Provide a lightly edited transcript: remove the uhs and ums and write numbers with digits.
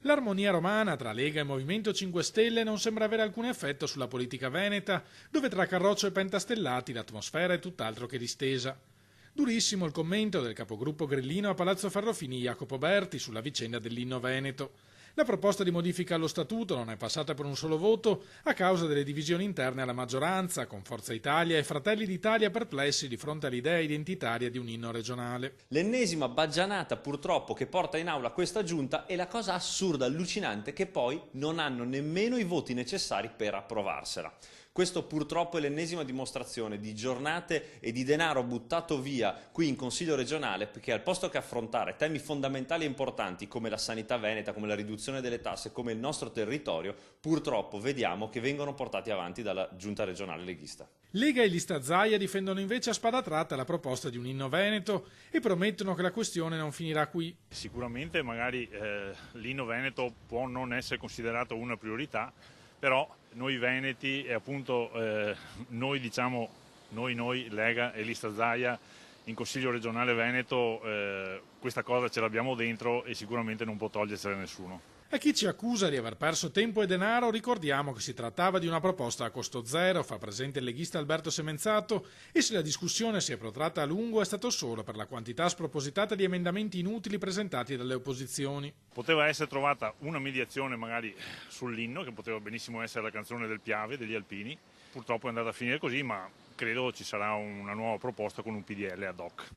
L'armonia romana tra Lega e Movimento 5 Stelle non sembra avere alcun effetto sulla politica veneta, dove tra Carroccio e Pentastellati l'atmosfera è tutt'altro che distesa. Durissimo il commento del capogruppo grillino a Palazzo Ferrofini Jacopo Berti sulla vicenda dell'inno veneto. La proposta di modifica allo statuto non è passata per un solo voto a causa delle divisioni interne alla maggioranza, con Forza Italia e Fratelli d'Italia perplessi di fronte all'idea identitaria di un inno regionale. L'ennesima baggianata purtroppo che porta in aula questa giunta è la cosa assurda, allucinante, che poi non hanno nemmeno i voti necessari per approvarsela. Questo purtroppo è l'ennesima dimostrazione di giornate e di denaro buttato via qui in Consiglio regionale, perché al posto che affrontare temi fondamentali e importanti come la sanità veneta, come la riduzione delle tasse, come il nostro territorio, purtroppo vediamo che vengono portati avanti dalla giunta regionale leghista. Lega e Lista Zaia difendono invece a spada tratta la proposta di un inno veneto e promettono che la questione non finirà qui. Sicuramente magari l'inno veneto può non essere considerato una priorità, però noi veneti e appunto noi Lega e Lista Zaia in Consiglio regionale Veneto questa cosa ce l'abbiamo dentro e sicuramente non può togliersela nessuno. A chi ci accusa di aver perso tempo e denaro ricordiamo che si trattava di una proposta a costo zero, fa presente il leghista Alberto Semenzato, e se la discussione si è protratta a lungo è stato solo per la quantità spropositata di emendamenti inutili presentati dalle opposizioni. Poteva essere trovata una mediazione magari sull'inno, che poteva benissimo essere la canzone del Piave, degli Alpini, purtroppo è andata a finire così, ma credo ci sarà una nuova proposta con un PDL ad hoc.